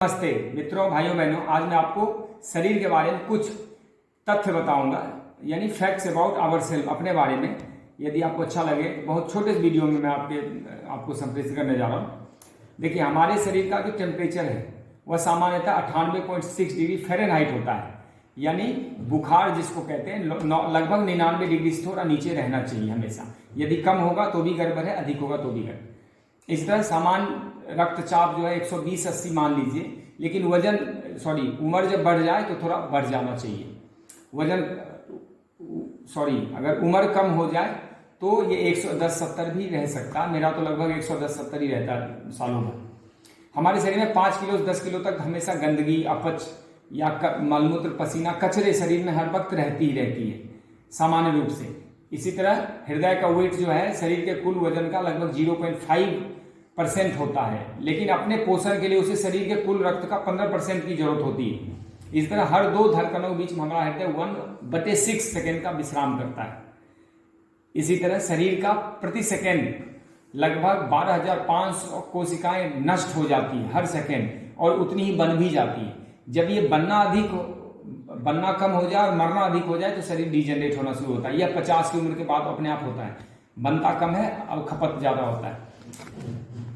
नमस्ते मित्रों, भाइयों बहनों। आज मैं आपको शरीर के बारे में कुछ तथ्य बताऊंगा, यानी फैक्ट्स अबाउट आवर सेल्फ, अपने बारे में। यदि आपको अच्छा लगे तो बहुत छोटे वीडियो में मैं आपको संप्रेषित करने जा रहा हूँ। देखिए, हमारे शरीर का जो टेम्परेचर है वह सामान्यतः 98.6 डिग्री फ़ारेनहाइट होता है, यानी बुखार जिसको कहते हैं लगभग 99 डिग्री से थोड़ा नीचे रहना चाहिए हमेशा। यदि कम होगा तो भी गड़बड़ है, अधिक होगा तो भी गड़बड़। इस तरह सामान्य रक्तचाप जो है 120-80 मान लीजिए, लेकिन उम्र जब बढ़ जाए तो थोड़ा बढ़ जाना चाहिए। अगर उम्र कम हो जाए तो ये 110-70 भी रह सकता है। मेरा तो लगभग 110-70 ही रहता है सालों भर। हमारे शरीर में 5 किलो से 10 किलो तक हमेशा गंदगी, अपच या मलमूत्र, पसीना, कचरे शरीर में हर वक्त रहती है सामान्य रूप से। इसी तरह हृदय का वेट जो है शरीर के कुल वजन का लगभग 0.5% होता है, लेकिन अपने पोषण के लिए उसे शरीर के कुल रक्त का 15% की जरूरत होती है। इस तरह हर 2 धड़कनों के बीच में हमारा हृदय 1/6 सेकेंड का विश्राम करता है। इसी तरह शरीर का प्रति सेकेंड लगभग 12,500 कोशिकाएं नष्ट हो जाती है हर सेकेंड, और उतनी ही बन भी जाती है। जब ये बनना कम हो जाए और मरना अधिक हो जाए तो शरीर डिजेनरेट होना शुरू होता है। यह 50 की उम्र के बाद अपने आप होता है। बनता कम है और खपत ज्यादा होता है।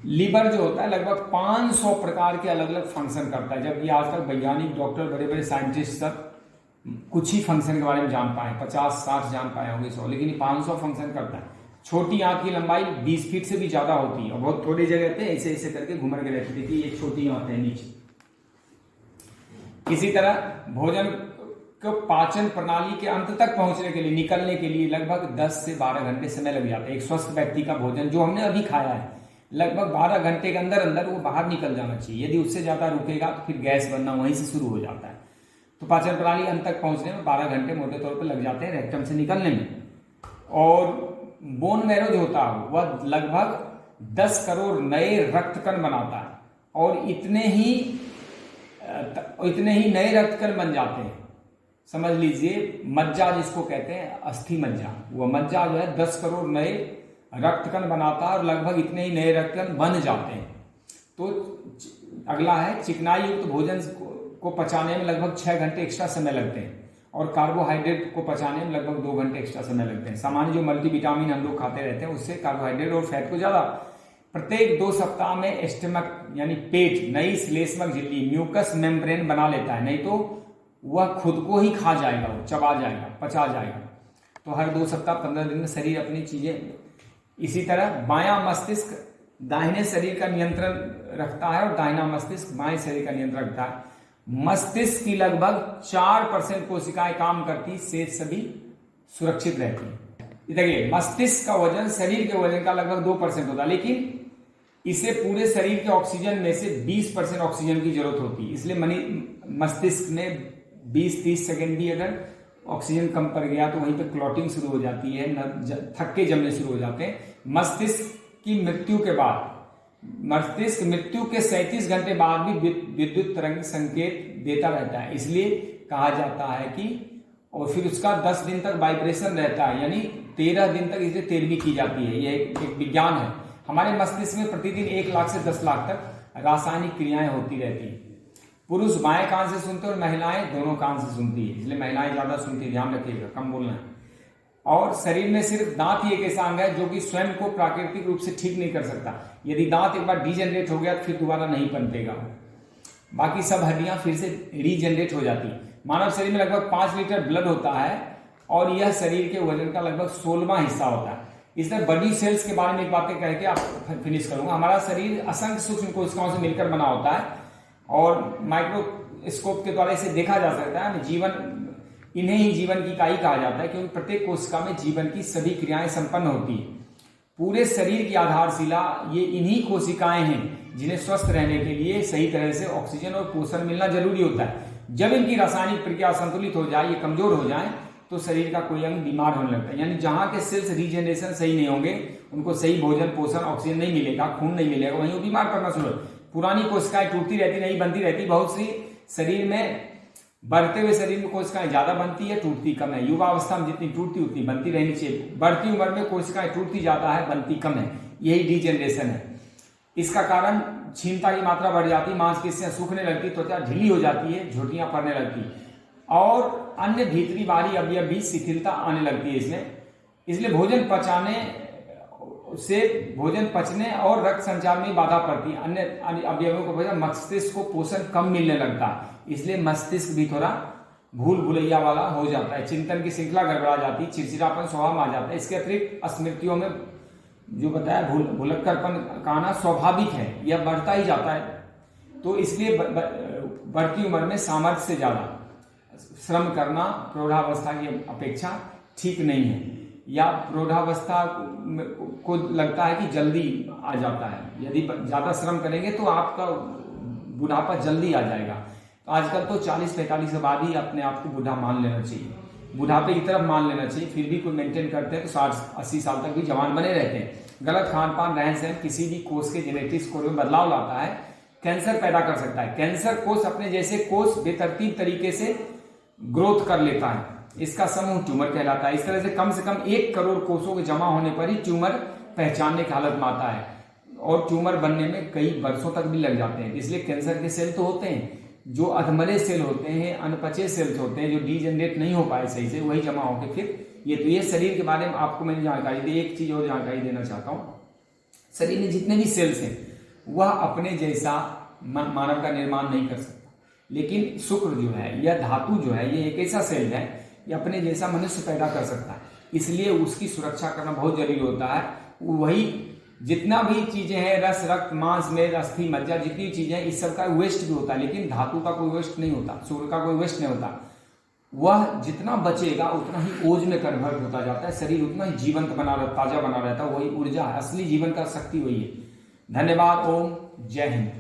लीवर जो होता है लगभग 500 प्रकार के अलग अलग फंक्शन करता है, जबकि आज तक वैज्ञानिक, डॉक्टर, बड़े बड़े साइंटिस्ट सब कुछ ही फंक्शन के बारे में जान पाए, 50-60 जान पाए होंगे 100, लेकिन ये 500 फंक्शन करता है। छोटी आंख की लंबाई 20 फीट से भी ज्यादा होती है और बहुत थोड़ी जगह पे ऐसे ऐसे करके घूम के रहती है। देखिए, ये छोटी आंख है नीचे। इसी तरह भोजन को पाचन प्रणाली के अंत तक पहुंचने के लिए, निकलने के लिए लगभग 10 से 12 घंटे समय लग जाते हैं। एक स्वस्थ व्यक्ति का भोजन जो हमने अभी खाया है लगभग 12 घंटे के अंदर अंदर वो बाहर निकल जाना चाहिए। यदि उससे ज्यादा रुकेगा तो फिर गैस बनना वहीं से शुरू हो जाता है। तो पाचन प्रणाली अंत तक पहुंचने में 12 घंटे मोटे तौर पर लग जाते हैं रेक्टम से निकलने में। और बोन मैरो जो होता है वह लगभग 10 करोड़ नए रक्तकण बनाता है, और इतने ही नए रक्तकण बन जाते हैं। समझ लीजिए, मज्जा जिसको कहते हैं, अस्थि मज्जा, वह मज्जा जो है 10 करोड़ नए रक्तकण बनाता है और लगभग इतने ही नए रक्तकण बन जाते हैं। तो अगला है, चिकनाई युक्त भोजन को पचाने में लगभग 6 घंटे एक्स्ट्रा समय लगते हैं, और कार्बोहाइड्रेट को पचाने में लगभग 2 घंटे एक्स्ट्रा समय लगते हैं। सामान्य जो मल्टीविटामिन हम लोग खाते रहते हैं उससे कार्बोहाइड्रेट और फैट को ज्यादा। प्रत्येक 2 सप्ताह में स्टमक यानी पेट नई श्लेष्मक झिल्ली, म्यूकस मेम्ब्रेन बना लेता है, नहीं तो वह खुद को ही खा जाएगा, वो चबा जाएगा, पचा जाएगा। तो हर 2 सप्ताह 15 दिन में शरीर अपनी चीजें। इसी तरह बायां मस्तिष्क दाहिने शरीर का नियंत्रण रखता है और दाहिना मस्तिष्क बाएं शरीर का नियंत्रण रखता है। मस्तिष्क की लगभग 4% कोशिकाएं काम करती, शेष सभी सुरक्षित रहती है। देखिए, मस्तिष्क का वजन शरीर के वजन का लगभग 2% होता है, लेकिन इसे पूरे शरीर के ऑक्सीजन में से 20% ऑक्सीजन की जरूरत होती है। इसलिए मस्तिष्क में 20-30 सेकेंड भी अगर ऑक्सीजन कम पड़ गया तो वहीं पे क्लॉटिंग शुरू हो जाती है, थक्के जमने शुरू हो जाते हैं। मस्तिष्क मृत्यु के 37 घंटे बाद भी विद्युत तरंग संकेत देता रहता है। इसलिए कहा जाता है कि, और फिर उसका 10 दिन तक वाइब्रेशन रहता है, यानी 13 दिन तक इसलिए 13वीं की जाती है। यह एक विज्ञान है। हमारे मस्तिष्क में प्रतिदिन 1 लाख से 10 लाख तक रासायनिक क्रियाएं होती रहती है। पुरुष बाएं कान से सुनते हैं और महिलाएं दोनों कान से सुनती है, इसलिए महिलाएं ज्यादा सुनती है, ध्यान रखिएगा, कम बोलना है। और शरीर में सिर्फ दांत ही एक ऐसा अंग है जो कि स्वयं को प्राकृतिक रूप से ठीक नहीं कर सकता। यदि दांत एक बार डिजेनरेट हो गया तो फिर दोबारा नहीं पनपेगा। बाकी सब हड्डियां फिर से रीजनरेट हो जाती है। मानव शरीर में लगभग 5 लीटर ब्लड होता है और यह शरीर के वजन का लगभग 16वां हिस्सा होता है। इसलिए बॉडी सेल्स के बारे में एक बातें कह के आप फिनिश करूंगा। हमारा शरीर असंख्य सूक्ष्म कोशिकाओं से मिलकर बना होता है और माइक्रोस्कोप के द्वारा इसे देखा जा सकता है। इन्हें ही जीवन की इकाई कहा जाता है, क्योंकि प्रत्येक कोशिका में जीवन की सभी क्रियाएं संपन्न होती है। पूरे शरीर की आधारशिला ये इन्हीं कोशिकाएं हैं जिन्हें स्वस्थ रहने के लिए सही तरह से ऑक्सीजन और पोषण मिलना जरूरी होता है। जब इनकी रासायनिक प्रक्रिया संतुलित हो जाए, ये कमजोर हो जाए, तो शरीर का कोई अंग बीमार होने लगता है। यानी जहां के सेल्स रीजनरेशन सही नहीं होंगे, उनको सही भोजन, पोषण, ऑक्सीजन नहीं मिलेगा, खून नहीं मिलेगा, वहीं वो बीमार पड़ना शुरू हो। पुरानी कोशिकाएं टूटती रहती, नहीं बनती रहती। बहुत सी शरीर में, बढ़ते हुए शरीर में कोशिकाएं ज्यादा बनती है, टूटती कम है। युवावस्था में जितनी टूटती उतनी बनती रहनी चाहिए। बढ़ती उम्र में कोशिकाएं टूटती ज्यादा है, बनती कम है। यही डिजेनरेशन है। इसका कारण क्षीणता की मात्रा बढ़ जाती, मांसपेशियां सूखने लगती, त्वचा ढीली हो जाती है, झुर्रियां पड़ने लगती और अन्य भीतरी बाहरी अवयव भी शिथिलता आने लगती है इसमें। इसलिए भोजन पचने और रक्त संचार में बाधा पड़ती है। अन्य अवयवों को वजह मस्तिष्क को पोषण कम मिलने लगता है, इसलिए मस्तिष्क भी थोड़ा भूल भुलैया वाला हो जाता है, चिंतन की श्रृंखला गड़बड़ा जाती है, चिड़चिड़ापन स्वभाव में आ जाता है। इसके अतिरिक्त स्मृतियों में जो बताया भुलक्कड़पन का आना स्वाभाविक है, यह बढ़ता ही जाता है। तो इसलिए बढ़ती उम्र में सामर्थ्य से ज्यादा श्रम करना प्रौढ़ावस्था की अपेक्षा ठीक नहीं है, या प्रौढ़ावस्था को लगता है कि जल्दी आ जाता है। यदि ज्यादा श्रम करेंगे तो आपका बुढ़ापा जल्दी आ जाएगा। तो आजकल तो 40-45 के बाद ही अपने आप को बूढ़ा मान लेना चाहिए, बुढ़ापे की तरफ मान लेना चाहिए। फिर भी कोई मेंटेन करते हैं तो 60-80 साल तक भी जवान बने रहते हैं। गलत खान पान रहन सहन किसी भी कोष के जेनेटिक स्कोर में बदलाव लाता है, कैंसर पैदा कर सकता है। कैंसर कोष अपने जैसे कोष बेतरतीब तरीके से ग्रोथ कर लेता है, इसका समूह ट्यूमर कहलाता है। इस तरह से कम 1 करोड़ कोषों के जमा होने पर ही ट्यूमर पहचानने की हालत में आता है, और ट्यूमर बनने में कई वर्षों तक भी लग जाते हैं। इसलिए कैंसर के सेल तो होते हैं, जो अधमरे सेल होते हैं, अनपचे सेल्स होते हैं, जो डीजनरेट नहीं हो पाए सही से, वही जमा होकर फिर ये शरीर के बारे में आपको मैंने जानकारी दी। एक चीज और जानकारी देना चाहता हूँ, शरीर में जितने भी सेल्स हैं वह अपने जैसा मानव का निर्माण नहीं कर सकता, लेकिन शुक्र जो है या धातु जो है ये एक ऐसा सेल है, ये अपने जैसा मनुष्य पैदा कर सकता है। इसलिए उसकी सुरक्षा करना बहुत जरूरी होता है। वही जितना भी चीजें हैं, रस रक्त मांस मेद अस्थि मज्जा, जितनी चीजें हैं, इस सब का वेस्ट भी होता है, लेकिन धातु का कोई वेस्ट नहीं होता, सूर्य का कोई वेस्ट नहीं होता। वह जितना बचेगा उतना ही ओज में कन्वर्ट होता जाता है, शरीर उतना ही जीवंत बना रहता, ताजा बना रहता है। वही ऊर्जा है, असली जीवन का शक्ति वही है। धन्यवाद। ओम जय हिंद।